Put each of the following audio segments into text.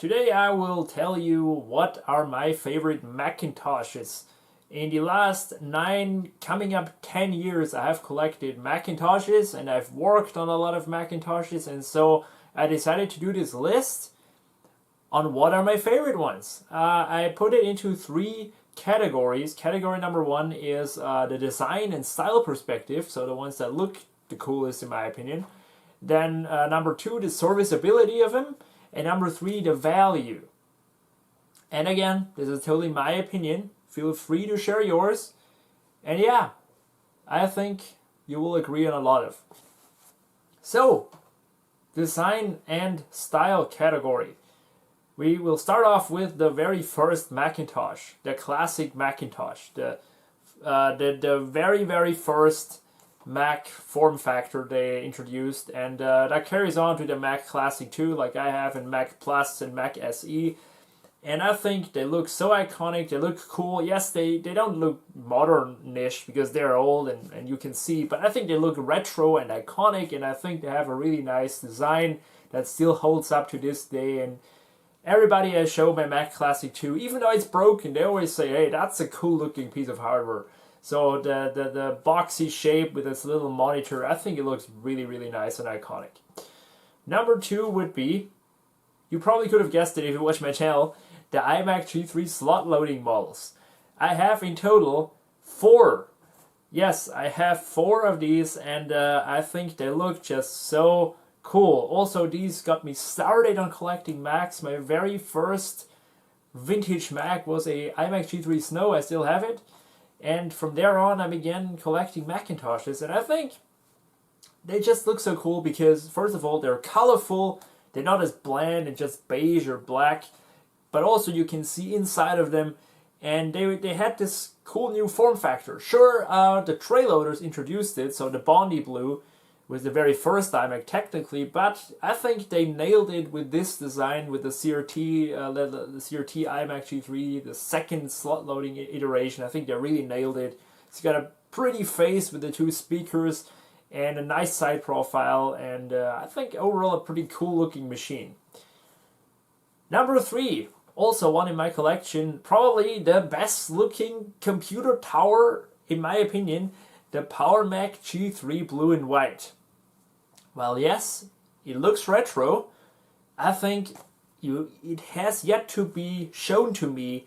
Today I will tell you what are my favorite Macintoshes. In the last 9, coming up 10 years, I have collected Macintoshes and I've worked on a lot of Macintoshes, and so I decided to do this list on what are my favorite ones. I put it into 3 categories. Category number 1 is the design and style perspective, so the ones that look the coolest in my opinion. Then number 2, the serviceability of them. And number 3, the value. And again, this is totally my opinion. Feel free to share yours. And yeah, I think you will agree on a lot of. So, design and style category. We will start off with the very first Macintosh, the classic Macintosh, the very first Mac form factor they introduced, and that carries on to the Mac Classic too, like I have in Mac Plus and Mac SE. And I think they look so iconic, they look cool. Yes, they don't look modern-ish because they're old and you can see, but I think they look retro and iconic, and I think they have a really nice design that still holds up to this day. And everybody I show my Mac Classic 2, even though it's broken, they always say, hey, that's a cool looking piece of hardware. So the boxy shape with this little monitor, I think it looks really nice and iconic. Number 2 would be, you probably could have guessed it if you watched my channel, the iMac G3 slot loading models. I have in total 4. Yes, I have 4 of these, and I think they look just so cool. Also, these got me started on collecting Macs. My very first vintage Mac was a iMac G3 Snow. I still have it. And from there on, I began collecting Macintoshes, and I think they just look so cool because, first of all, they're colorful. They're not as bland and just beige or black, but also you can see inside of them, and they had this cool new form factor. Sure, the tray loaders introduced it, so the Bondi Blue was the very first iMac technically, but I think they nailed it with this design, with the CRT, the CRT iMac G3, the second slot loading iteration. I think they really nailed it. It's got a pretty face with the 2 speakers and a nice side profile, and I think overall a pretty cool looking machine. Number 3, also one in my collection, probably the best looking computer tower in my opinion, the PowerMac G3 Blue and White. Well, yes, it looks retro. I think it has yet to be shown to me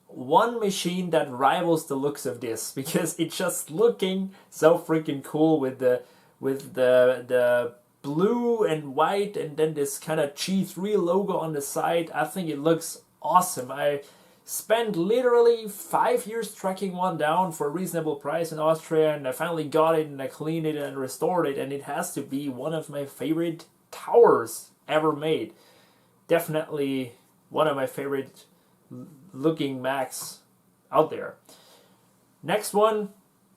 one machine that rivals the looks of this, because it's just looking so freaking cool with the blue and white and then this kind of G3 logo on the side. I think it looks awesome. I spent literally 5 years tracking one down for a reasonable price in Austria, and I finally got it and I cleaned it and restored it, and it has to be one of my favorite towers ever made. Definitely one of my favorite looking Macs out there. Next one,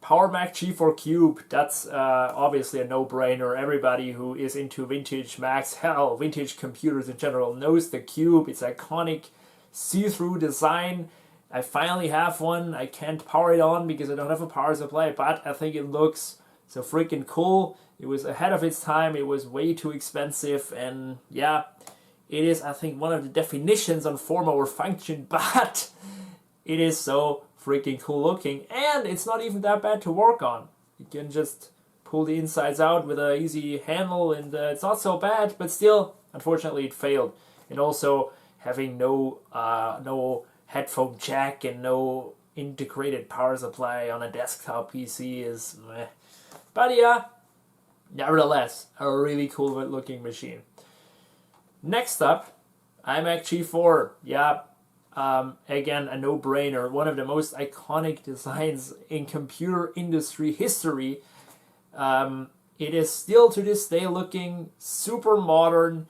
PowerMac G4 Cube. That's obviously a no-brainer. Everybody who is into vintage Macs, hell, vintage computers in general, knows the Cube. It's iconic, see-through design. I finally have one. I can't power it on because I don't have a power supply, but I think it looks so freaking cool. It was ahead of its time. It was way too expensive, and yeah, it is, I think, one of the definitions on form over function, but it is so freaking cool looking, and it's not even that bad to work on. You can just pull the insides out with an easy handle, and it's not so bad, but still, unfortunately, it failed. And also, having no headphone jack and no integrated power supply on a desktop PC is meh. But yeah, nevertheless, a really cool looking machine. Next up, iMac G4. Yeah, again, a no-brainer. One of the most iconic designs in computer industry history. It is still to this day looking super modern.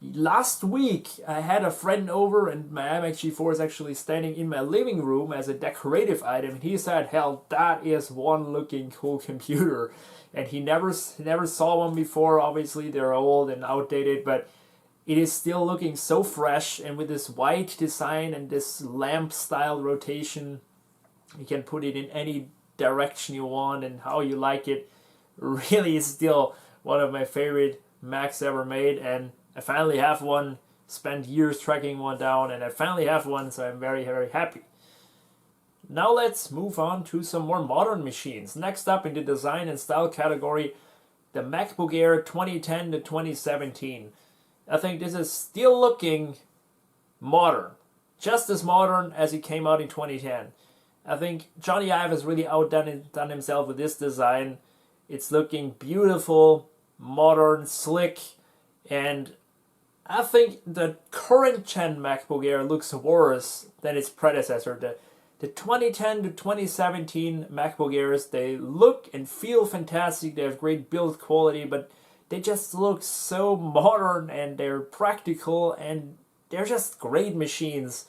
Last week, I had a friend over, and my iMac G4 is actually standing in my living room as a decorative item. He said, hell, that is one looking cool computer. And he never saw one before. Obviously, they're old and outdated, but it is still looking so fresh, and with this white design and this lamp-style rotation, you can put it in any direction you want and how you like it. Really is still one of my favorite Macs ever made, and I finally have one spent years tracking one down, and I finally have one, so I'm very, very happy. Now let's move on to some more modern machines. Next up in the design and style category, the MacBook Air 2010 to 2017. I think this is still looking modern, just as modern as it came out in 2010. I think Johnny Ive has really done himself with this design. It's looking beautiful, modern, slick, and I think the current gen MacBook Air looks worse than its predecessor. The 2010 to 2017 MacBook Airs, they look and feel fantastic, they have great build quality, but they just look so modern and they're practical and they're just great machines.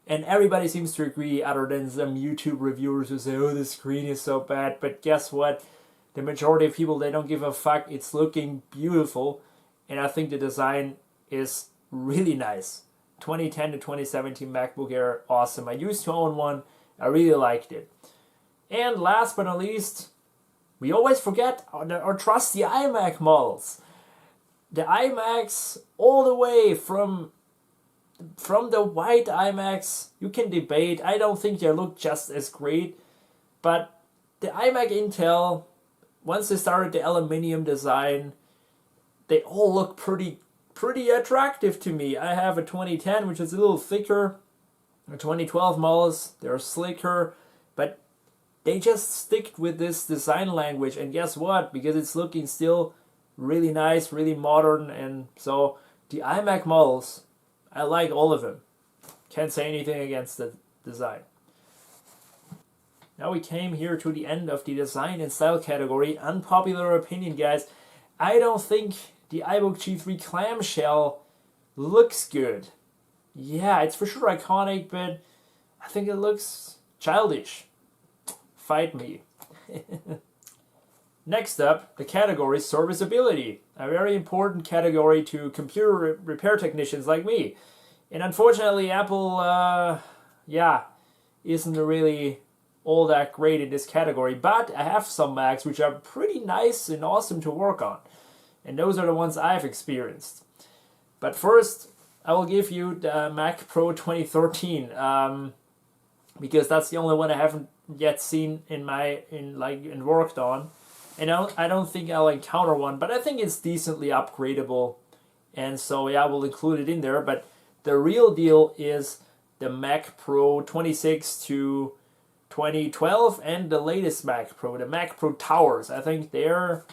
And everybody seems to agree, other than some YouTube reviewers who say, oh, the screen is so bad. But guess what? The majority of people, they don't give a fuck. It's looking beautiful. And I think the design is really nice. 2010 to 2017 MacBook Air, awesome. I used to own one. I really liked it. And last but not least, we always forget our trusty iMac models. The iMacs, all the way from the white iMacs, you can debate. I don't think they look just as great. But the iMac Intel, once they started the aluminium design, they all look pretty attractive to me. I have a 2010, which is a little thicker. The 2012 models, they're slicker, but they just stick with this design language. And guess what? Because it's looking still really nice, really modern, and so the iMac models, I like all of them. Can't say anything against the design. Now we came here to the end of the design and style category. Unpopular opinion, guys. I don't think the iBook G3 clamshell looks good. Yeah, it's for sure iconic, but I think it looks childish. Fight me. Next up, the category Serviceability, a very important category to computer repair technicians like me. And unfortunately, Apple, isn't really all that great in this category, but I have some Macs which are pretty nice and awesome to work on. And those are the ones I've experienced. But first, I will give you the Mac Pro 2013, because that's the only one I haven't yet seen and worked on. And I don't think I'll encounter one, but I think it's decently upgradable. And so yeah, I will include it in there. But the real deal is the Mac Pro 26 to 2012 and the latest Mac Pro, the Mac Pro Towers. I think they're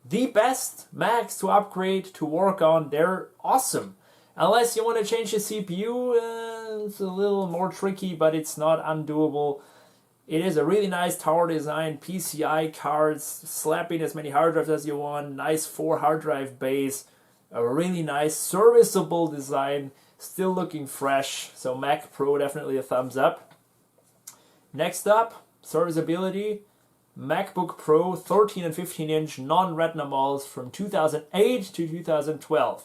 the best Macs to upgrade, to work on. They're awesome. Unless you want to change the CPU, it's a little more tricky, but it's not undoable. It is a really nice tower design, PCI cards, slap in as many hard drives as you want, nice 4 hard drive base, a really nice serviceable design, still looking fresh. So Mac Pro, definitely a thumbs up. Next up, serviceability, MacBook Pro 13 and 15 inch non-retina models from 2008 to 2012.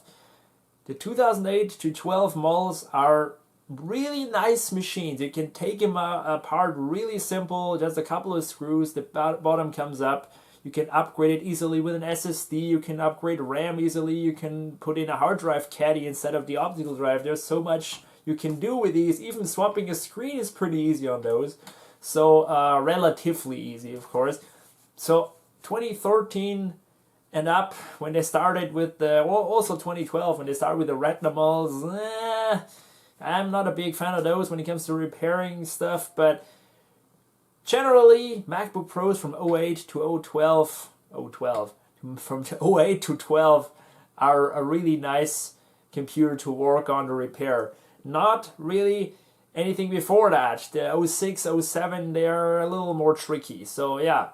The 2008 to 12 models are really nice machines. You can take them apart really simple, just a couple of screws, the bottom comes up. You can upgrade it easily with an SSD, you can upgrade RAM easily, you can put in a hard drive caddy instead of the optical drive. There's so much you can do with these. Even swapping a screen is pretty easy on those. So relatively easy, of course. So 2013 and up, when they started with the, well, also 2012, when they started with the Retina models, I'm not a big fan of those when it comes to repairing stuff, but generally, MacBook Pros from 08 to 012, from 08 to 12 are a really nice computer to work on to repair. Not really anything before that. The 06, 07, they're a little more tricky. So yeah.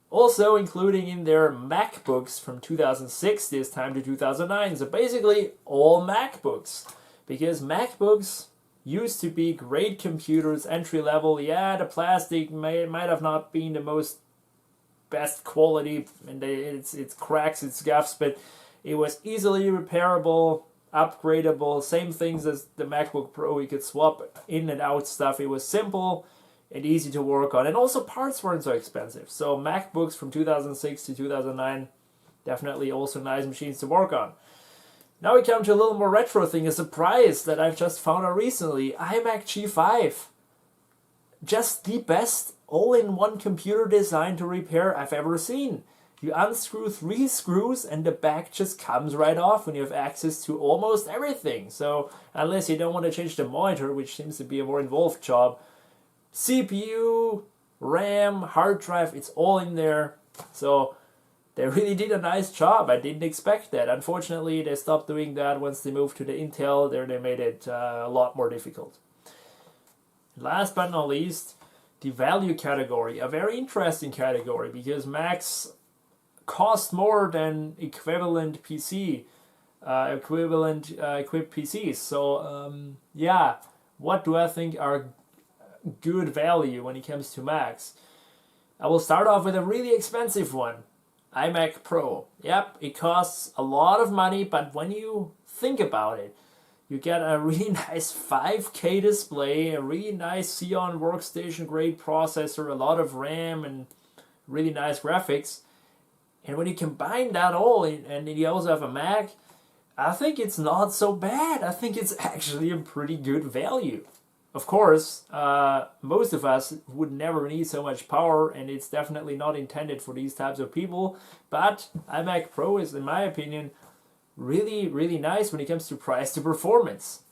Also including in their MacBooks from 2006 this time to 2009. So basically all MacBooks. Because MacBooks used to be great computers, entry level. Yeah, the plastic might have not been the most best quality, and it cracks, it scuffs, but it was easily repairable, upgradable, same things as the MacBook Pro. You could swap in and out stuff. It was simple and easy to work on, and also parts weren't so expensive. So MacBooks from 2006 to 2009, definitely also nice machines to work on. Now we come to a little more retro thing, a surprise that I've just found out recently. iMac G5. Just the best all-in-one computer design to repair I've ever seen. You unscrew 3 screws and the back just comes right off when you have access to almost everything. So unless you don't want to change the monitor, which seems to be a more involved job, CPU, RAM, hard drive, it's all in there. So they really did a nice job. I didn't expect that. Unfortunately, they stopped doing that once they moved to the Intel. There they made it a lot more difficult. Last but not least, the value category. A very interesting category because Macs cost more than equivalent equipped PCs. So yeah, what do I think are good value when it comes to Macs? I will start off with a really expensive one, iMac Pro. Yep, it costs a lot of money, but when you think about it, you get a really nice 5K display, a really nice Xeon workstation grade processor, a lot of RAM, and really nice graphics. And when you combine that all, and you also have a Mac, I think it's not so bad. I think it's actually a pretty good value. Of course, most of us would never need so much power, and it's definitely not intended for these types of people. But iMac Pro is, in my opinion, really, really nice when it comes to price to performance.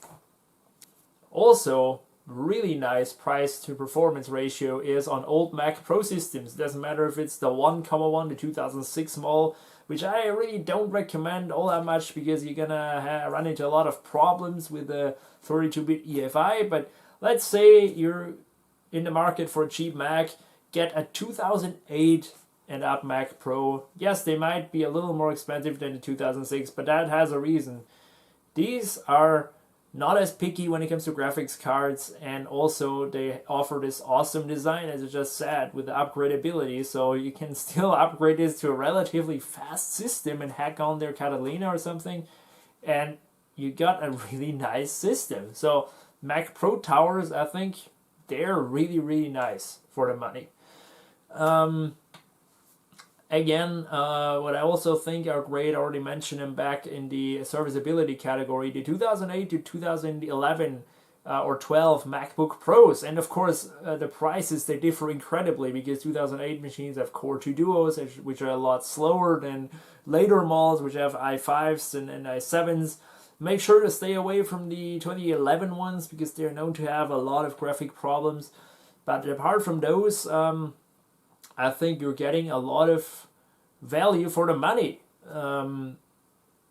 Also, really nice price to performance ratio is on old Mac Pro systems. It doesn't matter if it's the 1,1, the 2006 model, which I really don't recommend all that much because you're gonna run into a lot of problems with the 32-bit EFI. But let's say you're in the market for a cheap Mac, get a 2008 and up Mac Pro. Yes, they might be a little more expensive than the 2006, but that has a reason. These are not as picky when it comes to graphics cards, and also they offer this awesome design, as I just said, with the upgradability, so you can still upgrade this to a relatively fast system and hack on their Catalina or something, and you got a really nice system. So Mac Pro towers, I think they're really, really nice for the money. Again, what I also think are great, I already mentioned them back in the serviceability category, the 2008 to 2011 or 12 MacBook Pros. And of course, the prices, they differ incredibly because 2008 machines have Core 2 Duos, which are a lot slower than later models, which have i5s and i7s. Make sure to stay away from the 2011 ones because they're known to have a lot of graphic problems. But apart from those, I think you're getting a lot of value for the money.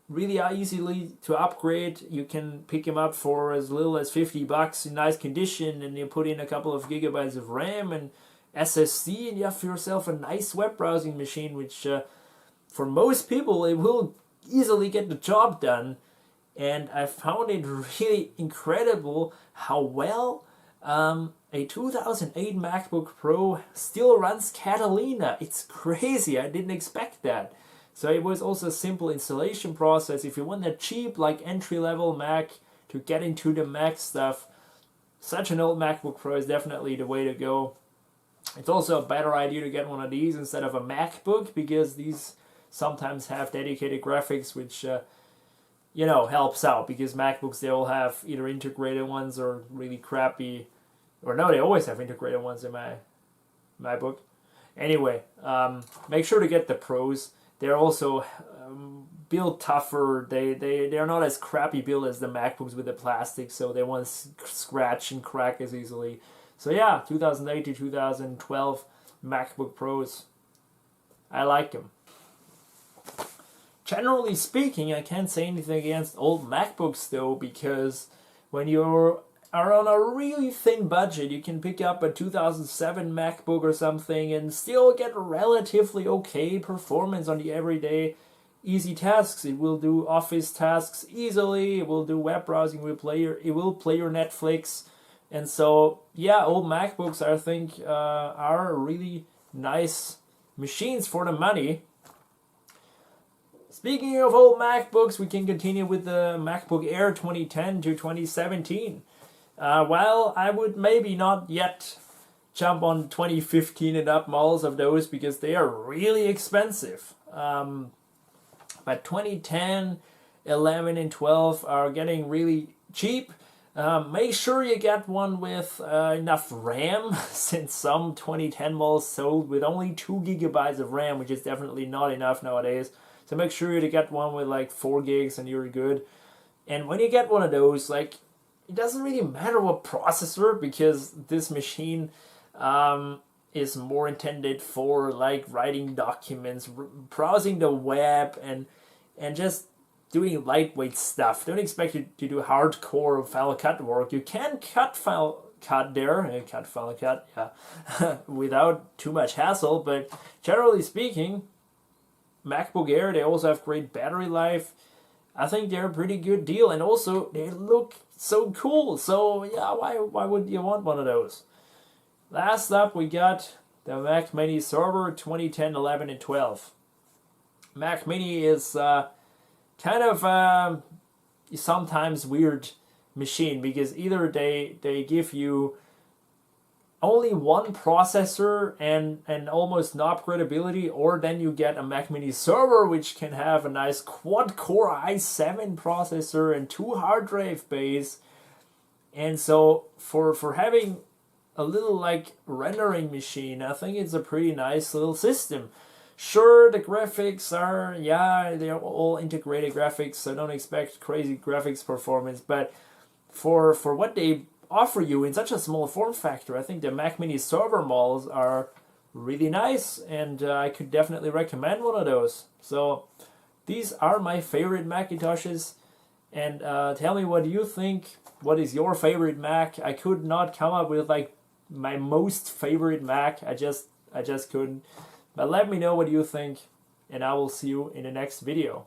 Really easily to upgrade. You can pick them up for as little as $50 in nice condition, and you put in a couple of gigabytes of RAM and SSD, and you have for yourself a nice web browsing machine, which for most people it will easily get the job done. And I found it really incredible how well a 2008 MacBook Pro still runs Catalina. It's crazy. I didn't expect that. So it was also a simple installation process. If you want a cheap, like entry-level Mac to get into the Mac stuff, such an old MacBook Pro is definitely the way to go. It's also a better idea to get one of these instead of a MacBook because these sometimes have dedicated graphics, which helps out because MacBooks, they all have either integrated ones or really crappy, or no, they always have integrated ones in my book. Anyway, make sure to get the Pros. They're also built tougher. They're not as crappy built as the MacBooks with the plastic, so they won't scratch and crack as easily. So yeah, 2008 to 2012 MacBook Pros. I like them. Generally speaking, I can't say anything against old MacBooks though, because when you are on a really thin budget, you can pick up a 2007 MacBook or something and still get relatively okay performance on the everyday easy tasks. It will do office tasks easily, it will do web browsing, it will play your Netflix. And so, yeah, old MacBooks, I think, are really nice machines for the money. Speaking of old MacBooks, we can continue with the MacBook Air 2010 to 2017. While I would maybe not yet jump on 2015 and up models of those because they are really expensive. But 2010 11 and 12 are getting really cheap. Make sure you get one with enough RAM, since some 2010 models sold with only 2 gigabytes of RAM, which is definitely not enough nowadays. So make sure to get one with like 4 gigs and you're good. And when you get one of those, like, it doesn't really matter what processor, because this machine is more intended for like writing documents, browsing the web, and just doing lightweight stuff. Don't expect you to do hardcore Final Cut work. You can cut Final Cut there, cut Final Cut, yeah, without too much hassle. But generally speaking, MacBook Air, they also have great battery life. I think they're a pretty good deal, and also they look so cool. So yeah, why would you want one of those? Last up, we got the Mac Mini Server 2010, 11, and 12. Mac Mini is kind of sometimes weird machine, because either they give you only one processor and almost no upgradability, or then you get a Mac Mini Server which can have a nice quad-core i7 processor and 2 hard drive bays. And so for having a little like rendering machine, I think it's a pretty nice little system. Sure, the graphics are, yeah, they're all integrated graphics, so don't expect crazy graphics performance, but for what they offer you in such a small form factor, I think the Mac Mini Server models are really nice, and I could definitely recommend one of those. So these are my favorite Macintoshes, and tell me what you think. What is your favorite Mac? I could not come up with like my most favorite Mac. I just couldn't. But let me know what you think, and I will see you in the next video.